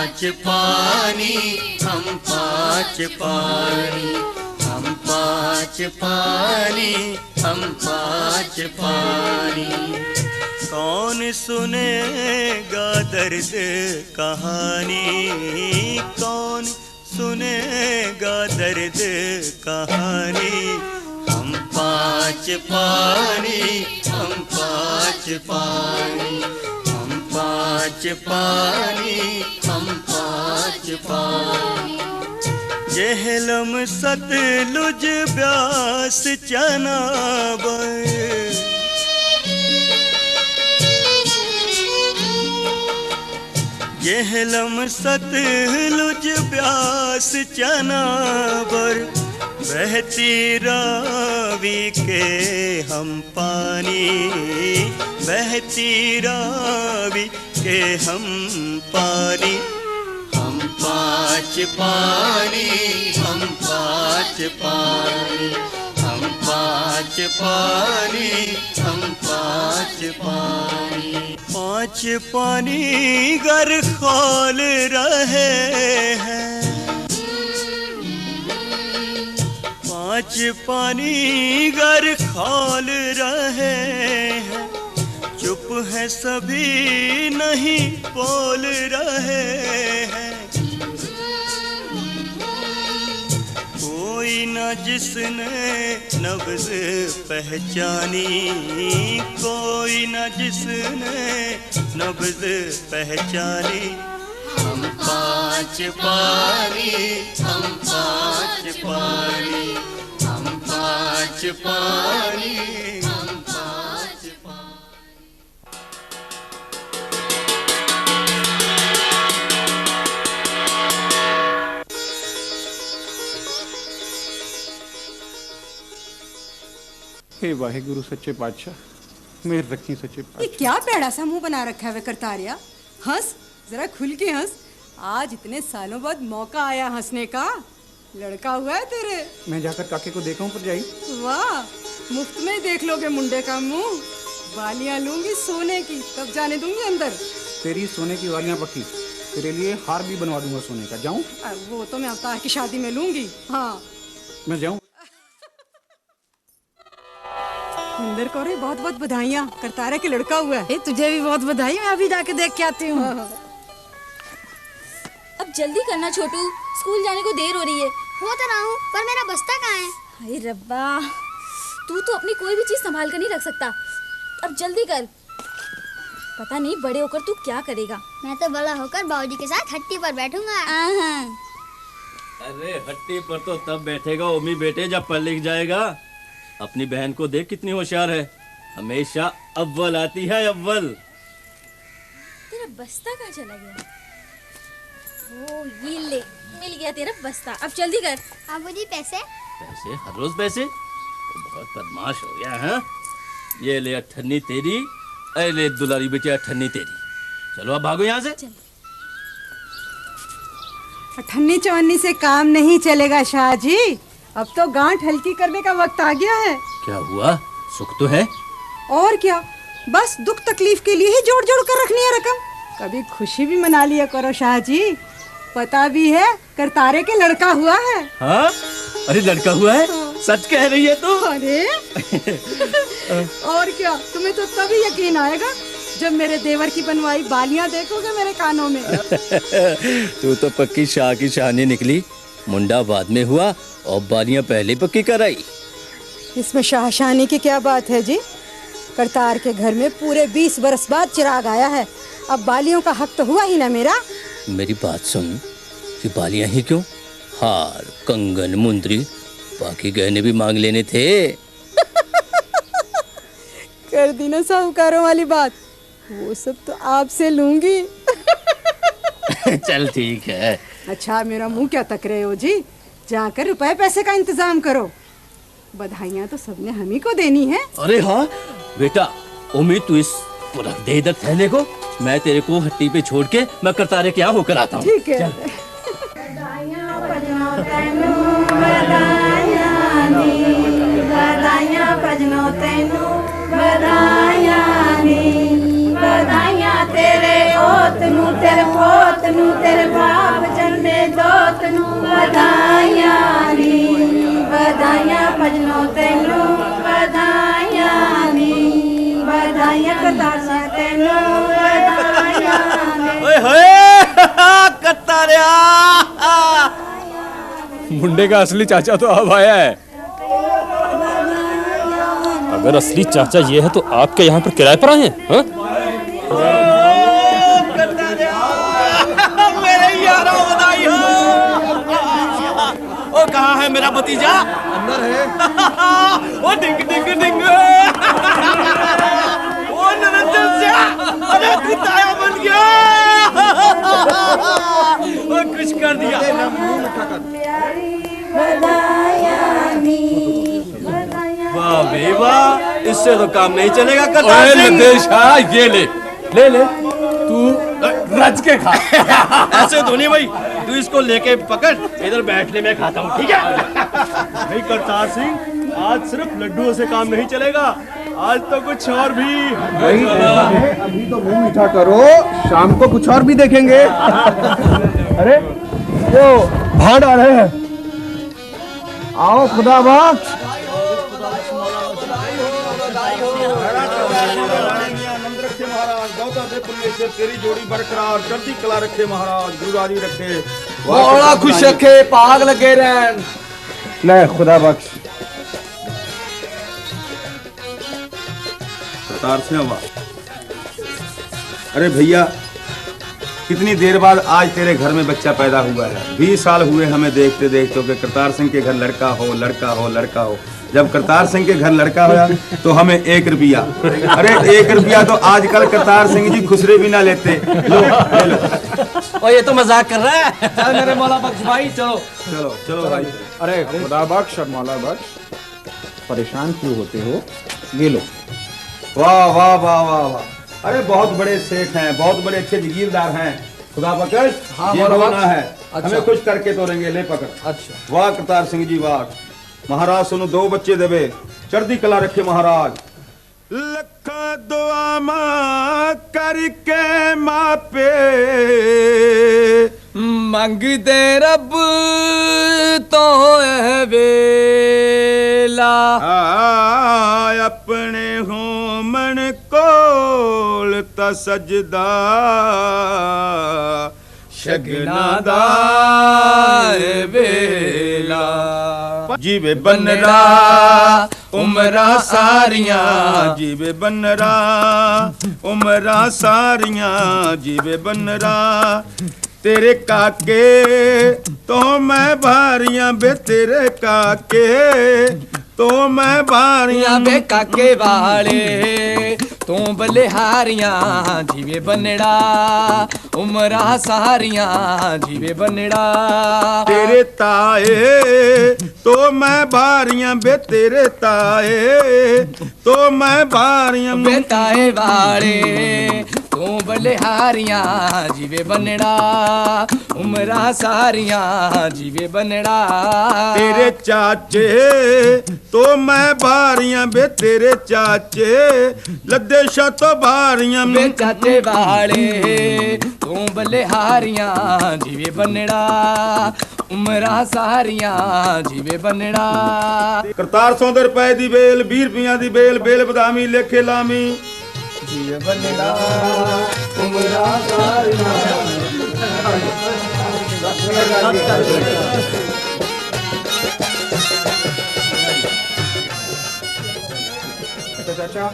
पाँच पानी, हम पाँच पानी, हम पाँच पानी, हम पाँच पानी। कौन सुनेगा दर्द कहानी, कौन सुनेगा दर्द कहानी। हम पाँच पानी, हम पाँच पानी, हम पाँच पानी, हम पाँच पानी। जेहलम सतलुज ब्यास चनाबर, जेहलम सतलुज ब्यास चनाबर। बहती रावी के हम पानी, बहती रावी के हम पानी। हम पाँच पानी, हम पाँच पानी, हम पाँच पानी, हम पाँच पानी। पाँच पानी गर खोल रहे हैं, पाँच पानी गर खोल रहे हैं। चुप है सभी नहीं बोल रहे हैं। कोई न जिसने नब्ज़ पहचानी, कोई न जिसने नब्ज़ पहचानी। हम पाँच पानी, हम पाँच पानी, हम पाँच पानी, हम पाँच पानी। हे वाहेगुरु सच्चे पातशाह, मेहर रखी सच्चे ये पातशाह। क्या पेड़ा सा मुंह बना रखा है वे करतारिया। हंस, जरा खुल के हंस। आज इतने सालों बाद मौका आया हंसने का। लड़का हुआ है तेरे। मैं जाकर काके को देखा हूँ पर जाई। वाह, मुफ्त में देख लोगे मुंडे का मुंह। वालियां लूंगी सोने की, तब जाने दूंगी अंदर। तेरी सोने की वालियां पक्की, तेरे लिए हार भी बनवा दूंगा सोने का। जाऊँ? वो तो मैं अवतार की शादी में लूंगी। हाँ, मैं जाऊँ? इंदर कौरे बहुत बहुत बधाइयाँ, करतारे के लड़का हुआ है। तुझे भी बहुत बधाई। मैं अभी जाके देख के आती हूँ। अब जल्दी करना छोटू, स्कूल जाने को देर हो रही है। हो तो रहा हूँ, पर मेरा बस्ता कहाँ है? हाय रब्बा, तू तो अपनी कोई भी चीज संभाल कर नहीं रख सकता। अब जल्दी कर, पता नहीं बड़े होकर तू क्या करेगा। मैं तो बड़ा होकर बाबूजी के साथ हट्टी पर बैठूंगा। अरे हट्टी पर तो तब बैठेगा ओमी बेटे जब पढ़ लिख जाएगा। अपनी बहन को देख कितनी होशियार है, हमेशा अव्वल आती है अव्वल। तेरा बस्ता कहाँ चला गया? ओ ये ले, मिल गया तेरा बस्ता। अब जल्दी कर। बाबूजी पैसे? पैसे? हर रोज पैसे? तो बहुत बदमाश हो गया है। ये ले अठन्नी तेरी, अरे ले दुलारी बेटी अठन्नी तेरी। चलो अब भागो यहाँ से। अठन्नी चवन्नी से काम नहीं चलेगा शाह जी। अब तो गांठ हल्की करने का वक्त आ गया है। क्या हुआ? सुख तो है। और क्या, बस दुख तकलीफ के लिए ही जोड़ जोड़ कर रखनी है रकम। कभी खुशी भी मना लिया करो शाह जी। पता भी है करतारे के लड़का हुआ है। हाँ? अरे लड़का हुआ है? सच कह रही है तू? अरे और क्या, तुम्हें तो तभी यकीन आएगा जब मेरे देवर की बनवाई बालियां देखोगे मेरे कानों में। तू तो पक्की शाह की शानी निकली। मुंडा बाद में हुआ और बालियां पहले पक्की कराई। इसमें शाहशानी की क्या बात है जी? करतार के घर में पूरे 20 बरस बाद चिराग आया है। अब बालियों का हक तो हुआ ही ना मेरा। मेरी बात सुन, ये बालियां ही क्यों? हार, कंगन, मुंदरी, बाकी गहने भी मांग लेने थे। कर दी ना साहूकारों वाली बात। वो सब तो आपसे लूंगी। चल ठीक है। अच्छा, मेरा मुंह क्या तक रहे हो जी? जाकर रुपए पैसे का इंतजाम करो। बधाइयाँ तो सबने हम ही को देनी है। अरे हाँ बेटा, उम्मीद तू इस रख दे इधर थैले को। मैं तेरे को हट्टी पे छोड़ के मैं करतारे के यहाँ होकर आता हूँ। ठीक है। तेरे ओत नू तेरे पोत नू तेरे मुंडे का असली चाचा तो अब आया है। अगर असली चाचा ये है तो आपके यहाँ पर किराए पर आए हैं? हाँ? मेरे यारा बधाई हो। ओ कहाँ है मेरा भतीजा? अंदर है। ओ डिंग डिंग डिंग। ओ निरंजन से, अरे तू ताया बन गया। ओ खुश कर दिया। वाह बे वाह, इससे तो काम नहीं चलेगा। करतार सिंह, ये ले ले ले, तू रज के खा। ऐसे तो नहीं भाई, तू इसको लेके पकड़, इधर बैठने में खाता हूँ, ठीक है? नहीं करतार सिंह, आज सिर्फ लड्डुओं से काम नहीं चलेगा, आज तो कुछ और भी। वही अभी तो मुंह मीठा करो, शाम को कुछ और भी देखेंगे। अरे वो भाड़ आ रहे हैं। आओ खुदा बख्श। तेरी जोड़ी बरकरार, चढ़ती कला रखे महाराज, गुरुराजी रखे, बड़ा खुश रखे, पाग लगे रहन। नहीं खुदा बख्श। करतार सिंह वाह। अरे भैया, कितनी देर बाद आज तेरे घर में बच्चा पैदा हुआ है। 20 साल हुए हमें देखते देखते कि करतार सिंह के घर लड़का हो, लड़का हो, लड़का हो। जब करतार सिंह के घर लड़का हुआ तो हमें 1 रुपया। अरे 1 रुपया तो आजकल करतार सिंह जी खुसरे भी ना लेते। लो, ले लो। ओ ये तो मजाक कर रहा है। चल मेरे मौला बख्श भाई, चलो चलो चलो भाई। अरे खुदा बख्श और मौला बख्श, परेशान क्यों होते हो? ये लो। वाह वाह वाह वाह वाह। अरे बहुत बड़े सेठ हैं, बहुत बड़े अच्छे जगीरदार हैं। खुदा बख्श, हाँ, ये होना है। अच्छा। हमें खुश करके तोड़ेंगे, ले पकड़। अच्छा। वाह करतार सिंह जी वाह। महाराज सुनो, 2 बच्चे देवे, चढ़ती कला रखे महाराज। लखा दुआ मां करके मापे, मंगते रब तो है वेला। अपने होमन कोल ता सजदा, शगना दा वेला। जीवे बनरा उमरा सारियां, जीवे बनरा उमरा सारियां, जीवे बनरा। तेरे काके तो मैं भारियां बे, तेरे काके तो मैं भारियां बे काके वाले तू बलिहारियां, जीवे बनड़ा उमरा सारियां, जीवे बनड़ा। तेरे ताए तो मैं भारियां बे, तेरे ताए तो मैं भारियां बे ताए वाले तू बलिहारियां, जीवे बनड़ा उमरा सारियां, जीवे बनड़ा। तेरे चाचे तो मैं भारियां बे, तेरे चाचे लद्दे शा तो भारियां बे चाचे वाले तू बलिहारियां, जीवे बनड़ा उमरा सारियां, जीवे बनड़ा। करतार 100 रुपए दी बेल, 20 रुपया दी बेल, बेल बदामी लेखे लामी, जीवे बनड़ा उमरा सारियां। चाचा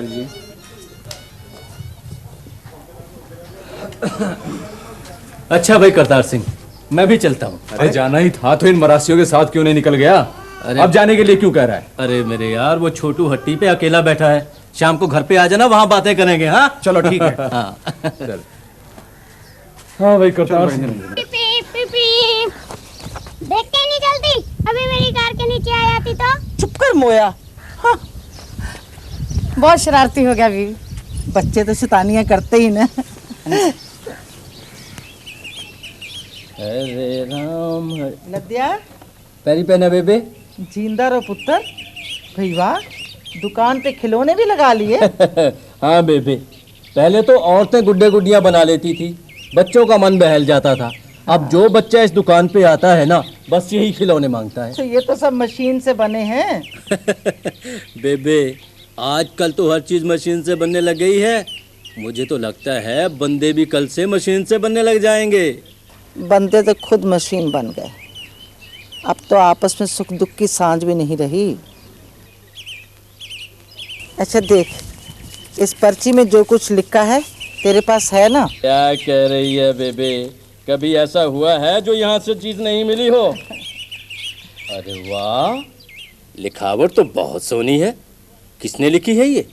जी। अच्छा भाई करतार सिंह, मैं भी चलता हूँ। अरे जाना ही था तो इन मरासियों के साथ क्यों नहीं निकल गया? अरे अब जाने के लिए क्यों कह रहा है? अरे मेरे यार, वो छोटू हट्टी पे अकेला बैठा है, शाम को घर पे आ जाना, वहाँ बातें करेंगे। हाँ चलो ठीक है। हाँ चल। हाँ भाई करतार सिंह, देखते नहीं चलती, अभी मेरी कार के नीचे आ जाती तो। चुप कर मोया। हाँ। बहुत शरारती हो गया बीवी, बच्चे तो शैतानियां करते ही ना। हरे राम नदिया पैरी पहना बेबे। जिंदा रहो पुत्र। भैया दुकान पे खिलौने भी लगा लिए। हाँ बेबे, पहले तो औरतें गुड्डे गुड्डियां बना लेती थी, बच्चों का मन बहल जाता था। अब जो बच्चा इस दुकान पे आता है ना, बस यही खिलौने मांगता है। तो ये तो सब मशीन से बने हैं। बेबे, आजकल तो हर चीज मशीन से बनने लग गई है। मुझे तो लगता है बंदे भी कल से मशीन से बनने लग जाएंगे। बनते तो खुद मशीन बन गए। अब तो आपस में सुख दुख की सांझ भी नहीं रही। अच्छा देख, इस पर्ची में जो कुछ लिखा है तेरे पास है ना? क्या कह रही है बेबे? कभी ऐसा हुआ है जो यहाँ से चीज नहीं मिली हो? अरे वाह, लिखावट तो बहुत सोनी है। किसने लिखी है ये?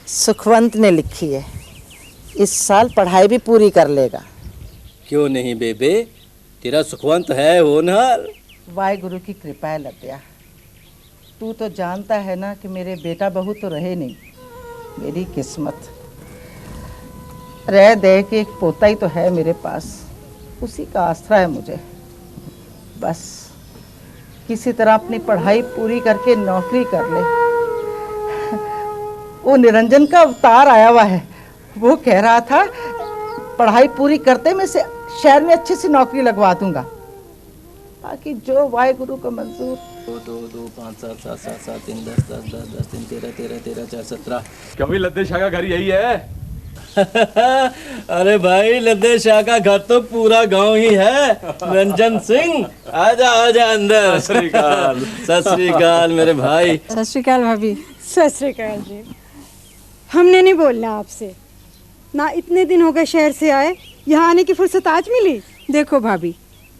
सुखवंत ने लिखी है। इस साल पढ़ाई भी पूरी कर लेगा। क्यों नहीं बेबे, तेरा सुखवंत है होनहार। वाहिगुरु की कृपा है लतिया। तू तो जानता है ना कि मेरे बेटा बहू तो रहे नहीं, मेरी किस्मत। रह दे कि एक पोता ही तो है मेरे पास, उसी का आसरा है मुझे। बस किसी तरह अपनी पढ़ाई पूरी करके नौकरी कर ले। वो निरंजन का अवतार आया हुआ है, वो कह रहा था पढ़ाई पूरी करते मैं से शहर में अच्छी सी नौकरी लगवा दूंगा। बाकी जो वाहिगुरु को मंजूर। 2 2 5 7 7 7 7 3 10 10 10 10 3 13 13 13 4 17। कभी लद्दे शाह का घर यही है? अरे भाई, लद्दे शाह का घर तो पूरा गांव ही है। रंजन सिंह, आजा आजा अंदर। सत श्री अकाल मेरे भाई। सत श्री अकाल भाभी। सत श्री अकाल जी। हमने नहीं बोलना आपसे ना, इतने दिन हो गए शहर से आए, यहाँ आने की फुर्सत आज मिली। देखो भाभी,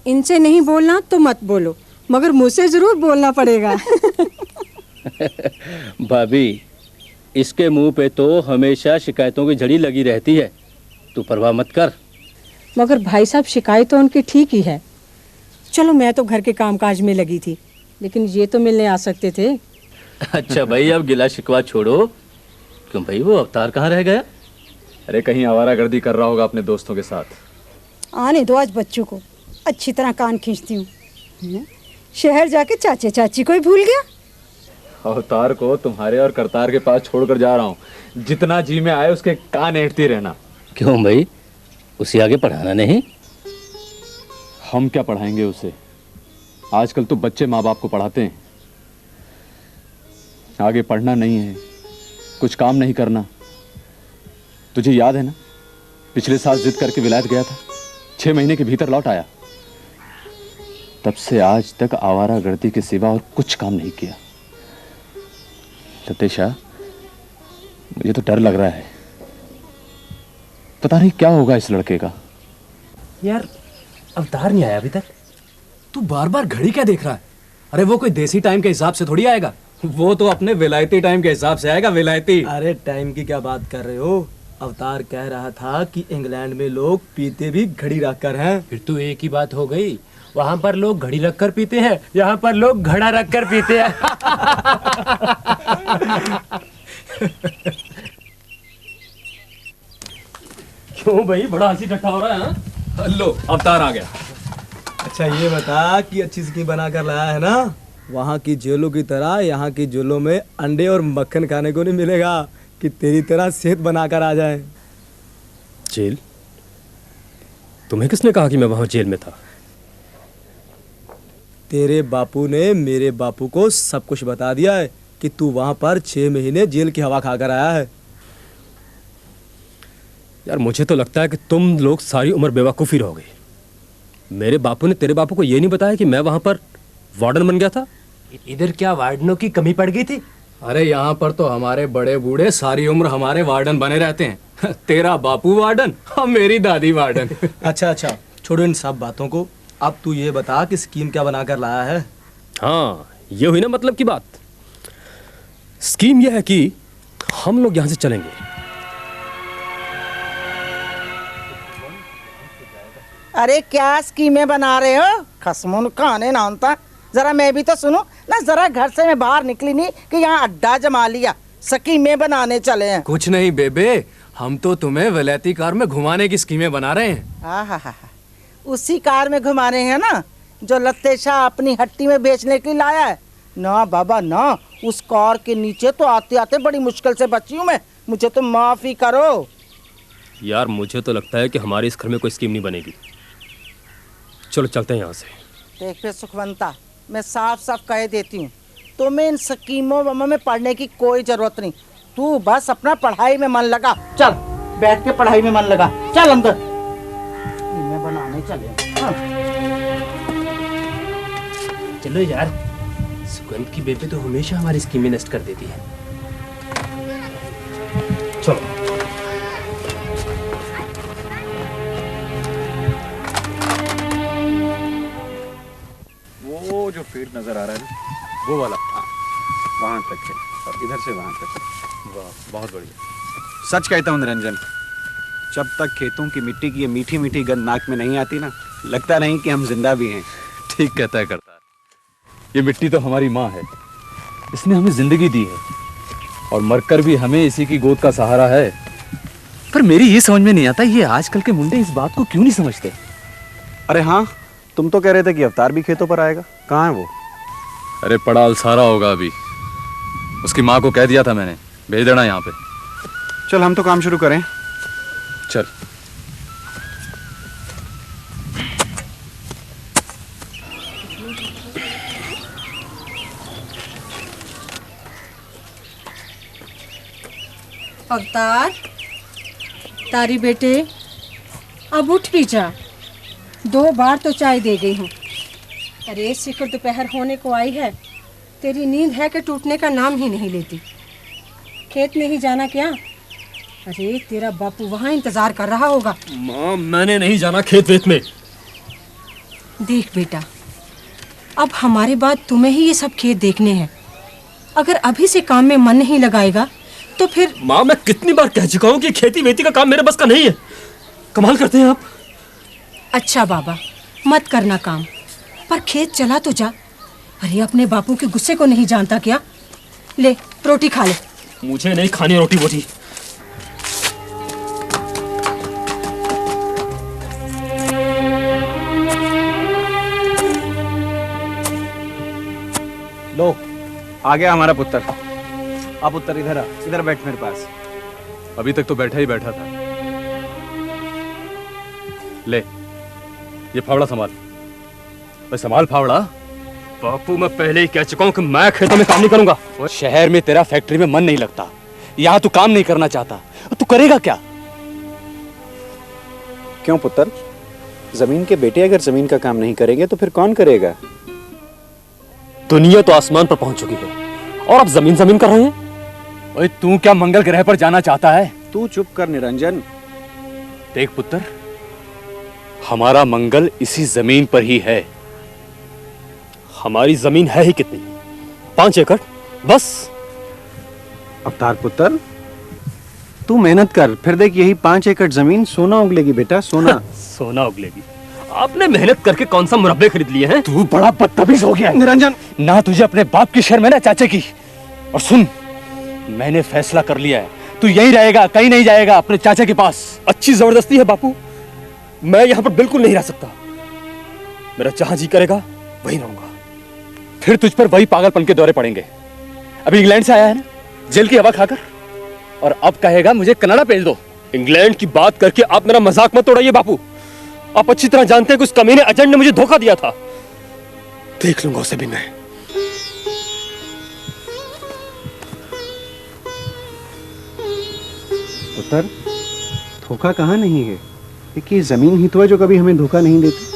इनसे नहीं बोलना तो मत बोलो, मगर मुझसे जरूर बोलना पड़ेगा। भाभी, इसके मुंह पे तो हमेशा शिकायतों की झड़ी लगी रहती है, तू परवाह मत कर। मगर भाई साहब, शिकायत तो उनकी ठीक ही है। चलो, मैं तो घर के कामकाज में लगी थी, लेकिन ये तो मिलने आ सकते थे। अच्छा भाई, अब गिला शिकवा छोड़ो। क्यों भाई, वो अवतार कहाँ रह गया? अरे कहीं आवारागर्दी कर रहा होगा अपने दोस्तों के साथ। आने दो आज बच्चों को, अच्छी तरह कान खींचती हूँ। शहर जाके चाचे चाची को ही भूल गया। अवतार को तुम्हारे और करतार के पास छोड़कर जा रहा हूँ। जितना जी में आए उसके कान ऐंठती रहना। क्यों भाई, उसे आगे पढ़ाना नहीं? हम क्या पढ़ाएंगे उसे? आजकल तो बच्चे माँ बाप को पढ़ाते हैं। आगे पढ़ना नहीं है, कुछ काम नहीं करना। तुझे याद है ना, पिछले साल जिद करके विलायत गया था, 6 महीने के भीतर लौट आया। तब से आज तक आवारागर्दी के सिवा और कुछ काम नहीं किया। लतेशा, मुझे तो डर लग रहा है। पता नहीं क्या होगा इस लड़के का। यार, अवतार नहीं आया अभी तक। तू बार बार घड़ी क्या देख रहा है? अरे वो कोई देसी टाइम के हिसाब से थोड़ी आएगा, वो तो अपने विलायती टाइम के हिसाब से आएगा। विलायती? अरे टाइम की क्या बात कर रहे हो? अवतार कह रहा था कि इंग्लैंड में लोग पीते भी घड़ी रखकर हैं। फिर तो एक ही बात हो गई, वहां पर लोग घड़ी रखकर पीते हैं, यहाँ पर लोग घड़ा रखकर पीते हैं। क्यों भाई, बड़ा हंसी ठट्ठा हो रहा है? हाँ? लो, अवतार आ गया। अच्छा ये बता कि अच्छी स्कीम बना कर लाया है ना? वहाँ की जेलों की तरह यहाँ की जेलों में अंडे और मक्खन खाने को नहीं मिलेगा कि तेरी तरह सेहत बनाकर आ जाए। जेल? तुम्हें किसने कहा कि मैं वहां जेल में था? तेरे बापू ने मेरे बापू को सब कुछ बता दिया है कि तू वहां पर 6 महीने जेल की हवा खाकर आया है। यार, मुझे तो लगता है कि तुम लोग सारी उम्र बेवकूफ़ी रहोगे। मेरे बापू ने तेरे बापू को ये नहीं बताया कि मैं वहां पर वार्डन बन गया था? इधर क्या वार्डनों की कमी पड़ गई थी? अरे यहाँ पर तो हमारे बड़े बूढ़े सारी उम्र हमारे वार्डन बने रहते हैं। तेरा बापू वार्डन और मेरी दादी वार्डन। अच्छा, छोड़ो इन सब बातों को। अब तू ये बता कि स्कीम क्या बनाकर लाया है? हाँ, ये हुई ना मतलब की बात। स्कीम यह है कि हम लोग यहाँ से चलेंगे। अरे क्या स्कीमें बना रहे हो? खसमुन खाने ना होता, जरा मैं भी तो सुनूं ना। जरा घर से मैं बाहर निकली नहीं कि यहाँ अड्डा जमा लिया, स्कीमें बनाने चले हैं। कुछ नहीं बेबे, हम तो तुम्हें विलायती कार में घुमाने की स्कीमें बना रहे हैं। हाँ, उसी कार में घुमाने हैं ना जो लतेशा अपनी हट्टी में बेचने के लिए लाया है। ना बाबा ना, उस कार के नीचे तो आते आते बड़ी मुश्किल से बची हूँ मैं। मुझे तो माफ़ी करो। यार, मुझे तो लगता है कि हमारे इस घर में कोई स्कीम नहीं बनेगी। चलो चलते हैं यहाँ से। देख फिर सुखवंता, मैं साफ साफ कह देती हूँ, तुम्हें इन स्कीमों में पढ़ने की कोई जरूरत नहीं। तू बस अपना पढ़ाई में मन लगा। चल बैठ के पढ़ाई में मन लगा। चल अंदर। स्कीमें बनाने चले। ना। चलो यार, सुगंध की बेबे तो हमेशा हमारी स्कीमें नष्ट कर देती है। चलो। वो जो फील्ड नजर आ रहा है ना, वो वाला, हाँ, वहां तक है और इधर से वहां तक। वाह, बहुत बढ़िया। सच कहता हूँ निरंजन, जब तक खेतों की मिट्टी की ये मीठी मीठी गंध नाक में नहीं आती ना, लगता नहीं कि हम जिंदा भी हैं। ठीक कहता है करतार। ये मिट्टी तो हमारी माँ है, इसने हमें जिंदगी दी है और मरकर भी हमें इसी की गोद का सहारा है। पर मेरी ये समझ में नहीं आता, ये आजकल के मुंडे इस बात को क्यों नहीं समझते। अरे हाँ, तुम तो कह रहे थे कि अवतार भी खेतों पर आएगा, कहाँ है वो? अरे पड़ाल सारा होगा अभी, उसकी माँ को कह दिया था मैंने, भेज देना यहाँ पे। चल हम तो काम शुरू करें। चल। अवतार, तारी बेटे, अब उठ भी जा। 2 बार तो चाय दे गई हूँ। अरे शिखर दोपहर होने को आई है, तेरी नींद है कि टूटने का नाम ही नहीं लेती। खेत नहीं जाना क्या? अरे तेरा बापू वहाँ इंतजार कर रहा होगा। माँ, मैंने नहीं जाना खेत वेत में। देख बेटा, अब हमारे बाद तुम्हें ही ये सब खेत देखने हैं। अगर अभी से काम में मन नहीं लगाएगा तो फिर। माँ, मैं कितनी बार कह चुका हूँ कि खेती वेती का काम मेरे बस का नहीं है। कमाल करते हैं आप। अच्छा बाबा, मत करना काम, पर खेत चला तो जा। अरे अपने बापू के गुस्से को नहीं जानता क्या? ले रोटी खा ले। मुझे नहीं खानी रोटी वोटी। लो, आ गया हमारा पुत्र। आप पुत्र इधर आ, इधर बैठ मेरे पास। अभी तक तो बैठा ही बैठा था। ले, ये फावड़ा संभाल। भाई संभाल फावड़ा। बापू, मैं पहले ही कह चुका हूँ कि मैं खेतों में काम नहीं करूंगा। शहर में तेरा फैक्ट्री में मन नहीं लगता, यहाँ तू काम नहीं करना चाहता, तू करेगा क्या? क्यों पुत्र, जमीन के बेटे अगर जमीन का काम नहीं करेंगे तो फिर कौन करेगा? दुनिया तो आसमान पर पहुंच चुकी है और अब जमीन जमीन कर रहे हैं। ओए, तू क्या मंगल ग्रह पर जाना चाहता है? तू चुप कर निरंजन। देख पुत्र, हमारा मंगल इसी जमीन पर ही है। हमारी जमीन है ही कितनी? 5 एकड़ बस। अवतार पुत्र, तू मेहनत कर, फिर देख यही 5 एकड़ जमीन सोना उगलेगी बेटा, सोना। सोना उगलेगी? आपने मेहनत करके कौन सा मुरब्बे खरीद लिए हैं? तू बड़ा बदतमीज हो गया है निरंजन। ना तुझे अपने बाप की शर्म है ना चाचे की। और सुन, मैंने फैसला कर लिया है, तू यहीं रहेगा, कहीं नहीं जाएगा, अपने चाचे के पास। अच्छी जबरदस्ती है बापू, मैं यहाँ पर बिल्कुल नहीं रह सकता। मेरा जहां जी करेगा वहीं रहूंगा। फिर तुझ पर वही पागलपन के दौरे पड़ेंगे। अभी इंग्लैंड से आया है ना, जेल की हवा खाकर, और अब कहेगा मुझे कनाडा भेज दो। इंग्लैंड की बात करके आप मेरा मजाक मत उड़ाइए बापू। आप अच्छी तरह जानते हैं कि उस कमीने एजेंट ने मुझे धोखा दिया था। देख लूंगा उसे भी मैं। पुत्र, धोखा कहाँ नहीं है, एक ये जमीन ही तो है जो कभी हमें धोखा नहीं देती।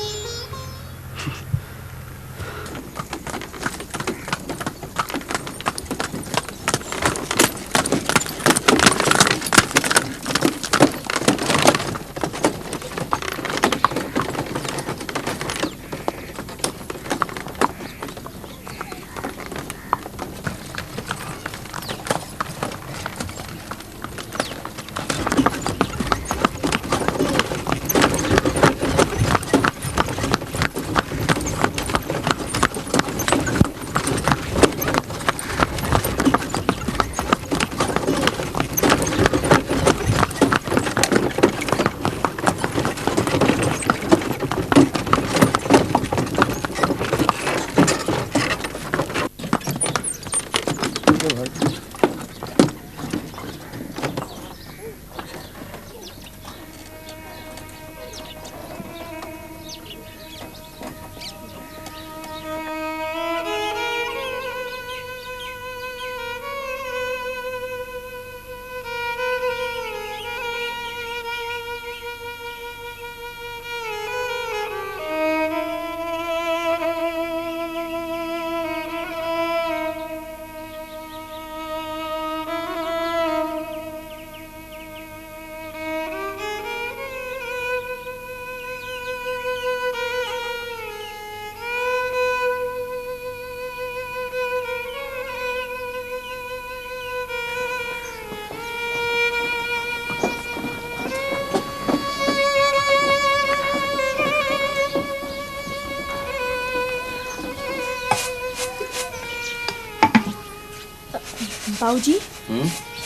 बाबूजी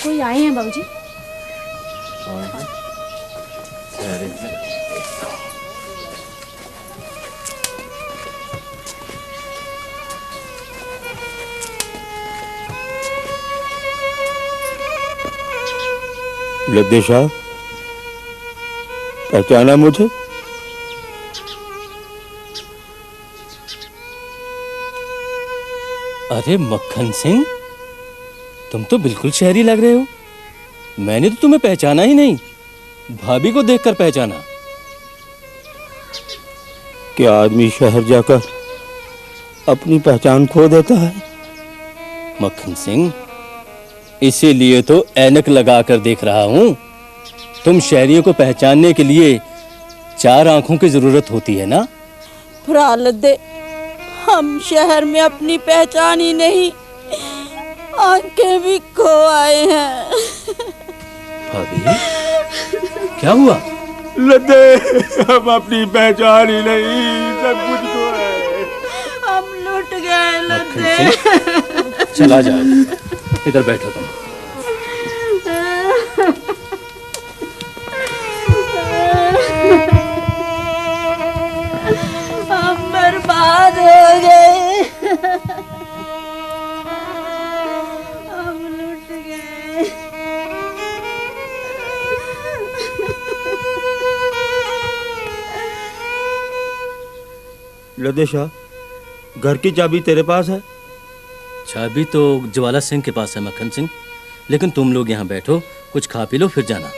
कोई आए हैं बाबूजी। लद्दे शाह, पहचाना मुझे? अरे मक्खन सिंह, तुम तो बिल्कुल शहरी लग रहे हो। मैंने तो तुम्हें पहचाना ही नहीं, भाभी को देखकर पहचाना। क्या आदमी शहर जाकर अपनी पहचान खो देता है? मक्खन सिंह, इसीलिए तो ऐनक लगा कर देख रहा हूं। तुम शहरियों को पहचानने के लिए 4 आंखों की जरूरत होती है ना? भरा लद्दे, हम शहर में अपनी पहचान ही नहीं, आंखें भी खो आए हैं। भाभी, क्या हुआ? लद्दे, हम अपनी पहचान ही नहीं, सब कुछ खो है। हम लुट गए लद्दे। चला जाओ, इधर बैठो तुम। हम बर्बाद हो गए, हम लुट गए। लद्दे शाह, घर की चाबी तेरे पास है? चाबी तो ज्वाला सिंह के पास है मक्खन सिंह, लेकिन तुम लोग यहाँ बैठो, कुछ खा पी लो फिर जाना।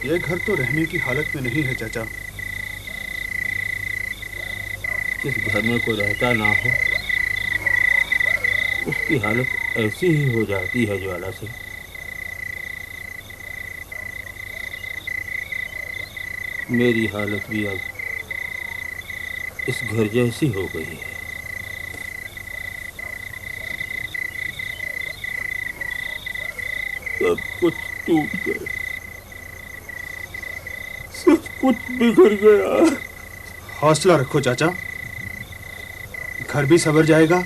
यह घर तो रहने की हालत में नहीं है चाचा। जिस घर में कोई रहता ना हो, उसकी हालत ऐसी ही हो जाती है ज्वाला से। मेरी हालत भी अब इस घर जैसी हो गई है। सब कुछ टूट गया, सब कुछ बिखर गया। हौसला रखो चाचा, घर भी संवर जाएगा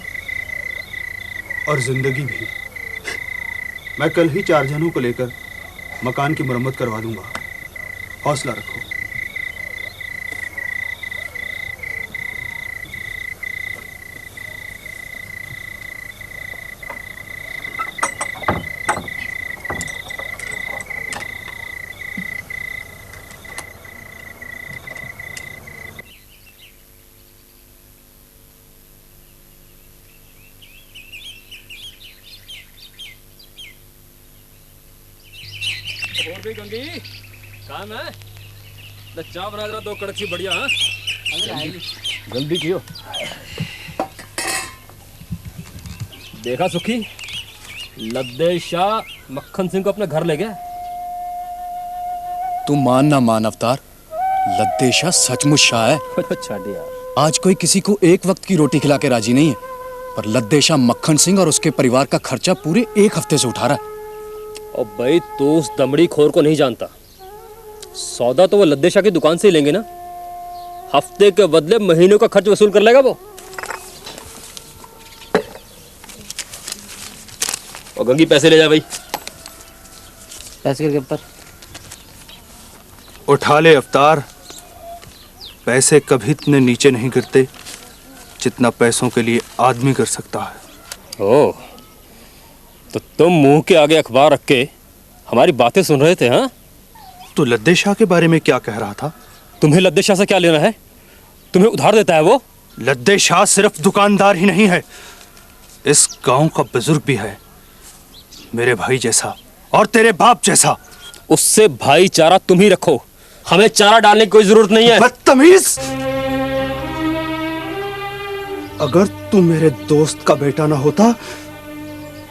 और जिंदगी भी। मैं कल ही 4 जनों को लेकर मकान की मरम्मत करवा दूंगा। हौसला रखो। और भी गंगी काम है, ले चाय बना जरा 2 कड़छी बढ़िया। हाँ जल्दी कियो। देखा सुखी, लद्दे शाह मक्खन सिंह को अपने घर ले गया। तू मान ना मान अवतार, लद्दे शाह सचमुच शाह है। छाड़ यार, आज कोई किसी को एक वक्त की रोटी खिला के राजी नहीं है, पर लद्दे शाह मक्खन सिंह और उसके परिवार का खर्चा पूरे 1 हफ्ते से उठा रहा है। और भाई तू उस दमड़ी खोर को नहीं जानता, सौदा तो वो लद्दे शाह की दुकान से ही लेंगे ना। हफ्ते के बदले महीनों का खर्च वसूल कर लेगा वो। गंगी पैसे ले जा भाई। पैसे के ऊपर उठा ले अवतार। पैसे कभी इतने नीचे नहीं गिरते जितना पैसों के लिए आदमी कर सकता है। ओह, तो तुम मुंह के आगे अखबार रख के हमारी बातें सुन रहे थे? हाँ, तो लद्दे शाह के बारे में क्या कह रहा था? तुम्हें लद्दे शाह से क्या लेना है? तुम्हें उधार देता है वो? लद्दे शाह सिर्फ दुकानदार ही नहीं है, इस गांव का बुजुर्ग भी है, मेरे भाई जैसा और तेरे बाप जैसा। उससे भाईचारा तुम ही रखो, हमें चारा डालने की कोई जरूरत नहीं है। बदतमीज! अगर तू मेरे दोस्त का बेटा ना होता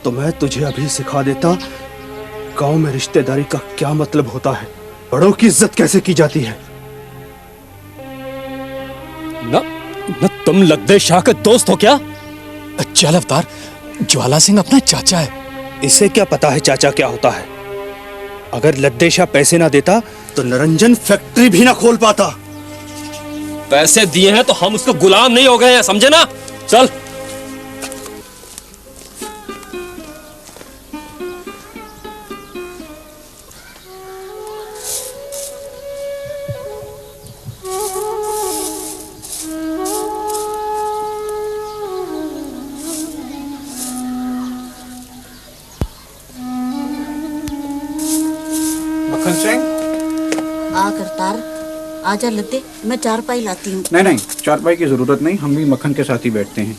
तो मैं तुझे अभी सिखा देता गांव में रिश्तेदारी का क्या मतलब होता है, बड़ों की इज्जत कैसे की जाती है। न तुम लद्दे शाह के दोस्त हो क्या? चल अवतार, ज्वाला सिंह अपना चाचा है। इसे क्या पता है चाचा क्या होता है? अगर लद्दे शाह पैसे ना देता तो निरंजन फैक्ट्री भी ना खोल पाता। पैसे दिए हैं तो हम उसके गुलाम नहीं हो गए हैं, समझे ना? चल। मक्खन सिंह, आ करतार, आजा लद्दे, मैं चारपाई लाती हूँ। नहीं नहीं, चारपाई की जरूरत नहीं, हम भी मक्खन के साथ ही बैठते हैं।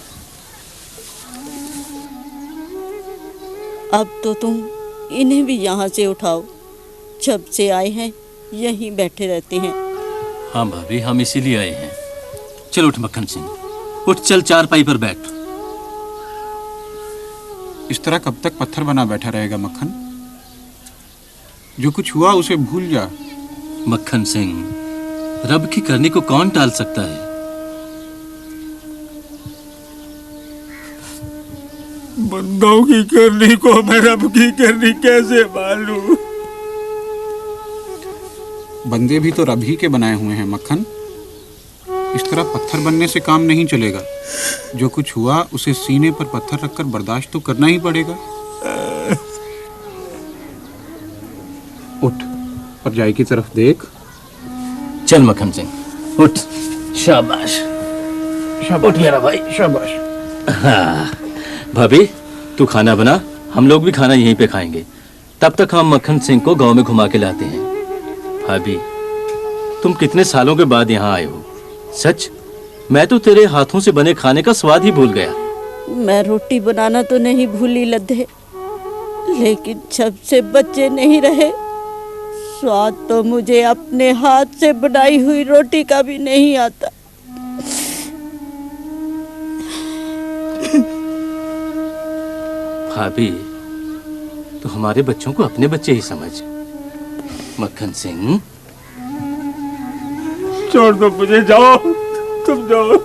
अब तो तुम इन्हें भी यहाँ से उठाओ, जब से आए हैं यहीं बैठे रहते हैं। हाँ भाभी, हम इसीलिए आए हैं। चल उठ मक्खन सिंह, उठ, चल चारपाई पर बैठ। इस तरह कब तक पत्थर बना बैठा रहेगा मक्खन? जो कुछ हुआ उसे भूल जा। मक्खन सिंह, रब की करनी को कौन टाल सकता है? बंदों की करनी को मैं रब की करनी कैसे मालूं? बंदे भी तो रब ही के बनाए हुए हैं मक्खन। इस तरह पत्थर बनने से काम नहीं चलेगा। जो कुछ हुआ उसे सीने पर पत्थर रखकर बर्दाश्त तो करना ही पड़ेगा। उठ, परजाई की तरफ देख। चल मक्खन सिंह, उठ। शाबाश, उठ मेरा भाई, शाबाश। हाँ भाभी, तू खाना बना, हम लोग भी खाना यहीं पे खाएंगे। तब तक हम मक्खन सिंह को गांव में घुमा के लाते हैं। भाभी, तुम कितने सालों के बाद यहाँ आए हो? सच, मैं तो तेरे हाथों से बने खाने का स्वाद ही भूल गया। मैं रोटी बनाना तो नहीं भूली लद्दे, लेकिन जब से बच्चे नहीं रहे, स्वाद तो मुझे अपने हाथ से बनाई हुई रोटी का भी नहीं आता। भाभी, तो हमारे बच्चों को अपने बच्चे ही समझ। मक्खन सिंह, छोड़ दो मुझे, जाओ तुम जाओ,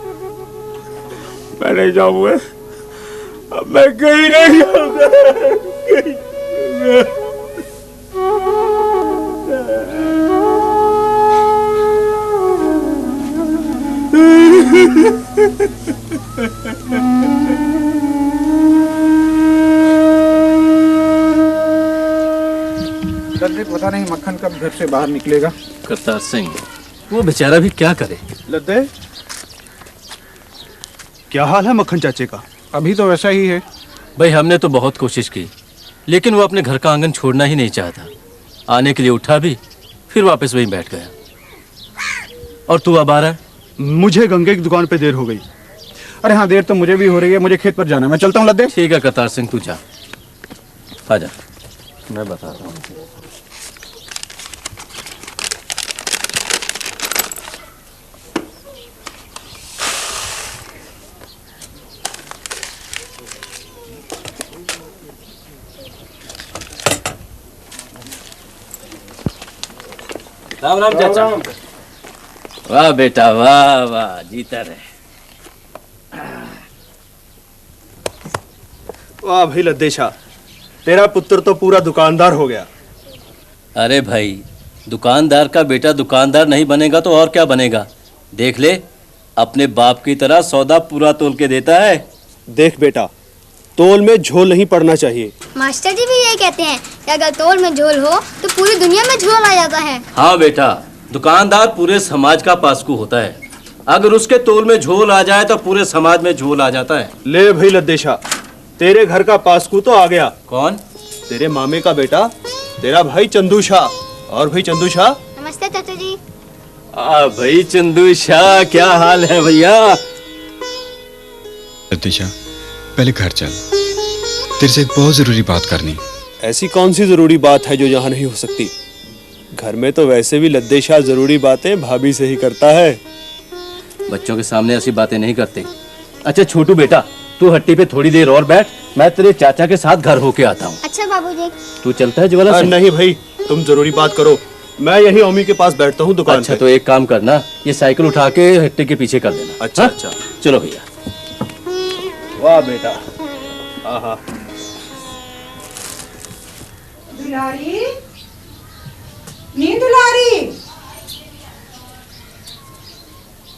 मैं नहीं जाऊंगा। अब मैं कहीं नहीं जाऊंगा, कहीं। पता नहीं मक्खन कब घर से बाहर निकलेगा। करतार सिंह, वो बेचारा भी क्या करे। लद्दे, क्या हाल है मक्खन चाचे का? अभी तो वैसा ही है भाई। हमने तो बहुत कोशिश की, लेकिन वो अपने घर का आंगन छोड़ना ही नहीं चाहता। आने के लिए उठा भी, फिर वापस वहीं बैठ गया। और तू अब आ रहा है? मुझे गंगे की दुकान पे देर हो गई। अरे हाँ, देर तो मुझे भी हो रही है, मुझे खेत पर जाना है। मैं चलता हूँ लद्दे। ठीक है करतार सिंह, तू जा, आजा, मैं बताता हूँ। राम राम चाचा। वाह बेटा, वाह वाह, जीता रहे। वाह भाई लद्दे शाह, तेरा पुत्र तो पूरा दुकानदार हो गया। अरे भाई, दुकानदार का बेटा दुकानदार नहीं बनेगा तो और क्या बनेगा? देख ले, अपने बाप की तरह सौदा पूरा तोल के देता है। देख बेटा, तोल में झोल नहीं पड़ना चाहिए। मास्टर जी भी यही कहते हैं कि अगर तोल में झोल हो तो पूरी दुनिया में झोल आ जाता है। हाँ बेटा, दुकानदार पूरे समाज का पासकू होता है। अगर उसके तोल में झोल आ जाए तो पूरे समाज में झोल आ जाता है। ले भाई लद्देशा, तेरे घर का पासकू तो आ गया। कौन? तेरे मामे का बेटा, तेरा भाई चंदू शाह। और भाई चंदू शाह। नमस्ते चाचा जी। भाई चंदू शाह, क्या हाल है भैया? लद्देशा, पहले घर चल, तेरे से एक बहुत जरूरी बात करनी। ऐसी कौन सी जरूरी बात है जो यहाँ नहीं हो सकती? घर में तो वैसे भी लद्देशा जरूरी बातें भाभी से ही करता है। बच्चों के सामने ऐसी बातें नहीं करते। अच्छा छोटू बेटा, तू हट्टी पे थोड़ी देर और बैठ, मैं तेरे चाचा के साथ घर होके आता हूँ। अच्छा बाबूजी। तू चलता है ज्वाला से? नहीं भाई, तुम जरूरी बात करो, मैं यहीं ओमी के पास बैठता हूँ दुकान अच्छा पे। तो एक काम करना, ये साइकिल उठा के हट्टी के पीछे कर देना। अच्छा हाँ? अच्छा, चलो भैया। वाह बेटा। आहा। दुलारी, नी दुलारी,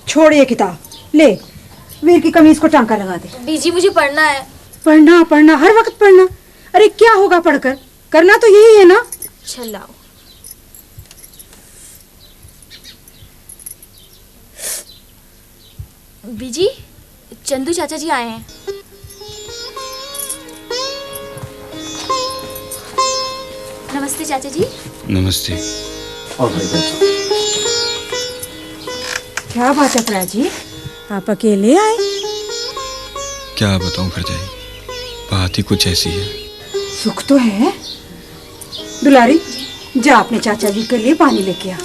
छोड़ ये किताब, ले वीर की कमीज को टांका लगा दे। बीजी मुझे पढ़ना है। पढ़ना पढ़ना, हर वक्त पढ़ना। अरे क्या होगा पढ़कर? करना तो यही है ना। चलाओ। बीजी, चंदू चाचा जी आए हैं। नमस्ते चाचा जी। नमस्ते। और भाई बैठो। क्या बात है प्रा जी, आप अकेले आए? क्या बताऊं भरजाई, बात ही कुछ ऐसी है। सुख तो है। दुलारी, जा अपने चाचा जी के लिए पानी लेके आ।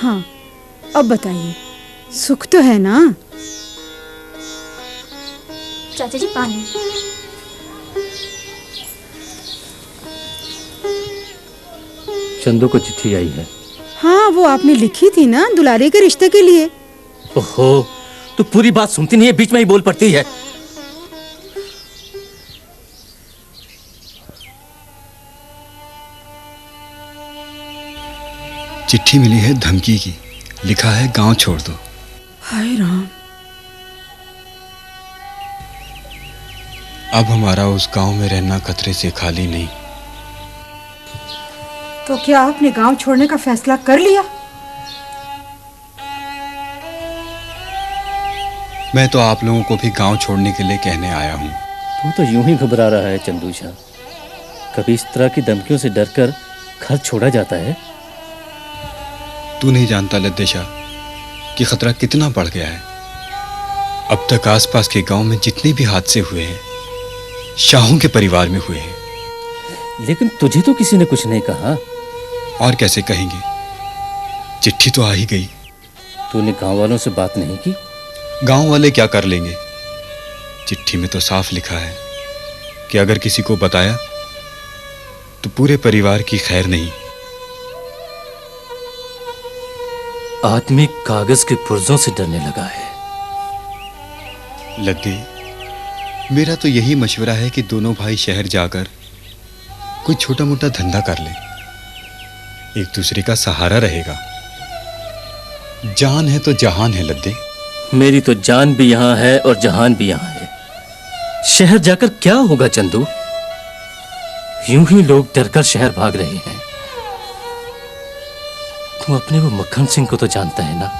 हाँ, अब बताइए, सुख तो है ना? चाचा जी पानी। चंदू को चिट्ठी आई है। हाँ, वो आपने लिखी थी ना दुलारी के रिश्ते के लिए। ओहो, तू पूरी बात सुनती नहीं है, बीच में ही बोल पड़ती है। चिट्ठी मिली है धमकी की, लिखा है गांव छोड़ दो। हाय राम। अब हमारा उस गांव में रहना खतरे से खाली नहीं। तो क्या आपने गांव छोड़ने का फैसला कर लिया? मैं तो आप लोगों को भी गांव छोड़ने के लिए कहने आया हूँ। तू तो यूं ही घबरा रहा है चंदू शाह। कभी इस तरह की धमकियों से डरकर घर छोड़ा जाता है? तू नहीं जानता लद्देशा कि खतरा कितना बढ़ गया है। अब तक आसपास के गांव में जितने भी हादसे हुए हैं, शाहों के परिवार में हुए हैं। लेकिन तुझे तो किसी ने कुछ नहीं कहा। और कैसे कहेंगे, चिट्ठी तो आ ही गई। तूने गांव वालों से बात नहीं की? गांव वाले क्या कर लेंगे? चिट्ठी में तो साफ लिखा है कि अगर किसी को बताया तो पूरे परिवार की खैर नहीं। आदमी कागज के पुर्जों से डरने लगा है। लद्दे, मेरा तो यही मशवरा है कि दोनों भाई शहर जाकर कोई छोटा मोटा धंधा कर ले, एक दूसरे का सहारा रहेगा। जान है तो जहान है लद्दे। मेरी तो जान भी यहाँ है और जहान भी यहाँ है। शहर जाकर क्या होगा चंदू? यूं ही लोग डरकर शहर भाग रहे हैं। तू अपने वो मक्खन सिंह को तो जानता है ना?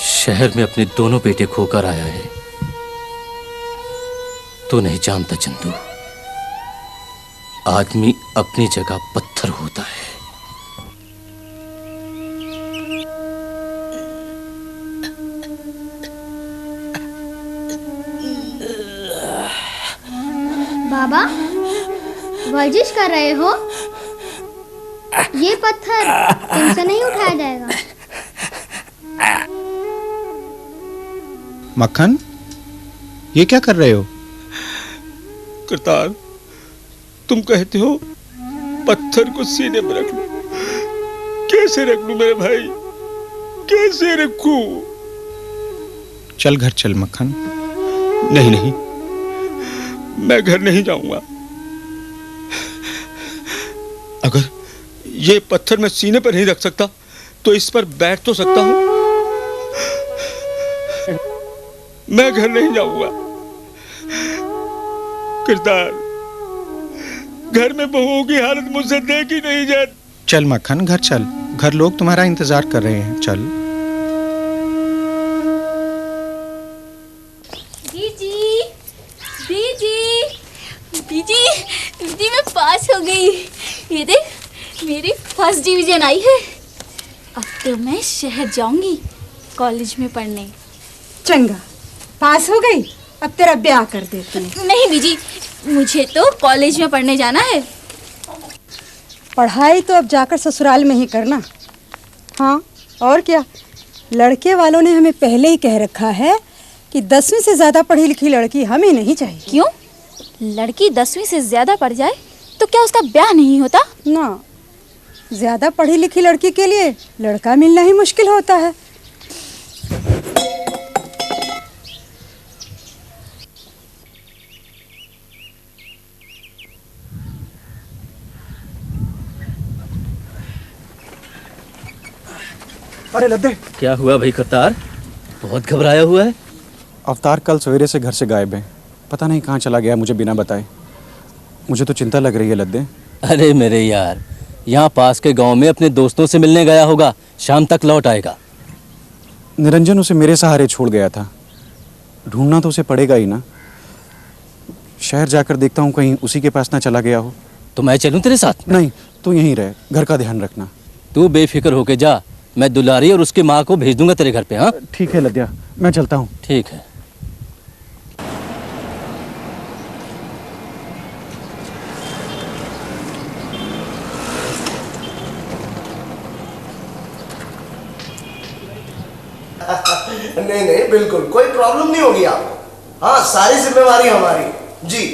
शहर में अपने दोनों बेटे खोकर आया है। तो नहीं जानता चंदू, आदमी अपनी जगह पत्थर होता है। बाबा, वर्जिश कर रहे हो? ये पत्थर तुमसे नहीं उठाया जाएगा। मक्खन, ये क्या कर रहे हो? करतार, तुम कहते हो पत्थर को सीने में रख लो। कैसे रख लूं मेरे भाई, कैसे रखूं? चल घर चल मक्खन। नहीं नहीं, मैं घर नहीं जाऊंगा। अगर ये पत्थर मैं सीने पर नहीं रख सकता तो इस पर बैठ तो सकता हूं। मैं घर नहीं जाऊंगा। किरदार, घर में बहुओं की हालत मुझसे देखी नहीं जाती। चल मक्खन, घर चल, घर लोग तुम्हारा इंतजार कर रहे हैं, चल। बीजी, बीजी, बीजी, बीजी मैं पास हो गई। ये देख, मेरी फर्स्ट डिवीजन आई है। अब तो मैं शहर जाऊंगी कॉलेज में पढ़ने। चंगा, पास हो गई, अब तेरा ब्याह कर देते हैं। नहीं बीजी, मुझे तो कॉलेज में पढ़ने जाना है। पढ़ाई तो अब जाकर ससुराल में ही करना। हाँ और क्या, लड़के वालों ने हमें पहले ही कह रखा है कि 10वीं से ज़्यादा पढ़ी लिखी लड़की हमें नहीं चाहिए। क्यों? लड़की 10वीं से ज़्यादा पढ़ जाए तो क्या उसका ब्याह नहीं होता? ना, ज़्यादा पढ़ी लिखी लड़की के लिए लड़का मिलना ही मुश्किल होता है। अरे लद्दे, क्या हुआ भाई करतार? बहुत घबराया हुआ है। अवतार कल सवेरे से घर से गायब है, पता नहीं कहाँ चला गया मुझे बिना बताए। मुझे तो चिंता लग रही है लद्दे। अरे मेरे यार, यहाँ पास के गांव में अपने दोस्तों से मिलने गया होगा, शाम तक लौट आएगा। निरंजन उसे मेरे सहारे छोड़ गया था, ढूंढना तो उसे पड़ेगा ही ना। शहर जाकर देखता हूँ कहीं उसी के पास ना चला गया हो। तो मैं चलूँ तेरे साथ? नहीं, तू यहीं रह, घर का ध्यान रखना। तू बेफिक्र होके जा, मैं दुलारी और उसकी माँ को भेज दूंगा तेरे घर पे। हाँ ठीक है लद्या, मैं चलता हूँ। ठीक है। नहीं नहीं, बिल्कुल कोई प्रॉब्लम नहीं होगी आपको। हाँ, सारी जिम्मेवारी हमारी जी।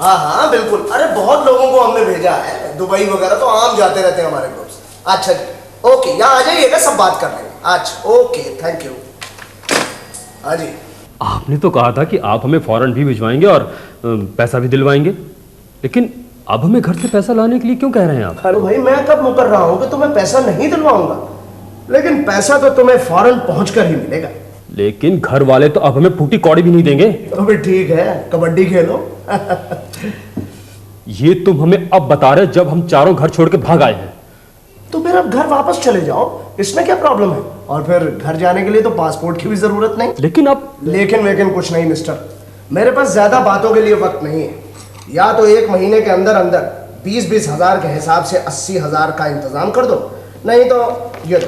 हाँ हाँ बिल्कुल, अरे बहुत लोगों को हमने भेजा है, दुबई वगैरह तो आम जाते रहते हैं हमारे ग्रुप्स। अच्छा जी, ओके, यहाँ आ जाइएगा, सब बात कर लेंगे। अच्छा ओके, थैंक यू। हाँ जी। आपने तो कहा था कि आप हमें फौरन भी भिजवाएंगे और पैसा भी दिलवाएंगे, लेकिन अब हमें घर से पैसा लाने के लिए क्यों कह रहे हैं आप? अरे भाई, मैं कब मुकर रहा हूँ कि तुम्हें पैसा नहीं दिलवाऊंगा, लेकिन पैसा तो तुम्हें फौरन पहुंचकर ही मिलेगा। लेकिन घर वाले तो अब हमें फूटी कौड़ी भी नहीं देंगे। तो भी ठीक है, कबड्डी खेलो। ये तुम हमें अब बता रहे जब हम चारों घर छोड़ के भाग आए हैं। तो फिर अब घर वापस चले जाओ, इसमें क्या प्रॉब्लम है? और फिर घर जाने के लिए तो पासपोर्ट की भी जरूरत नहीं। लेकिन अब लेकिन कुछ नहीं मिस्टर, मेरे पास ज्यादा बातों के लिए वक्त नहीं है। या तो 1 महीने के अंदर अंदर 20-20 हजार के हिसाब से 80 हजार का इंतजाम कर दो, नहीं तो ये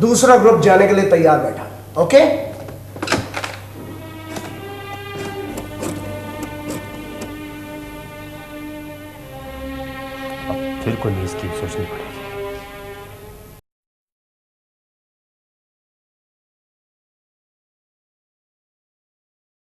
दूसरा ग्रुप जाने के लिए तैयार बैठा। ओके? फिर कोई नई स्कीम सोचनी पड़ेगी।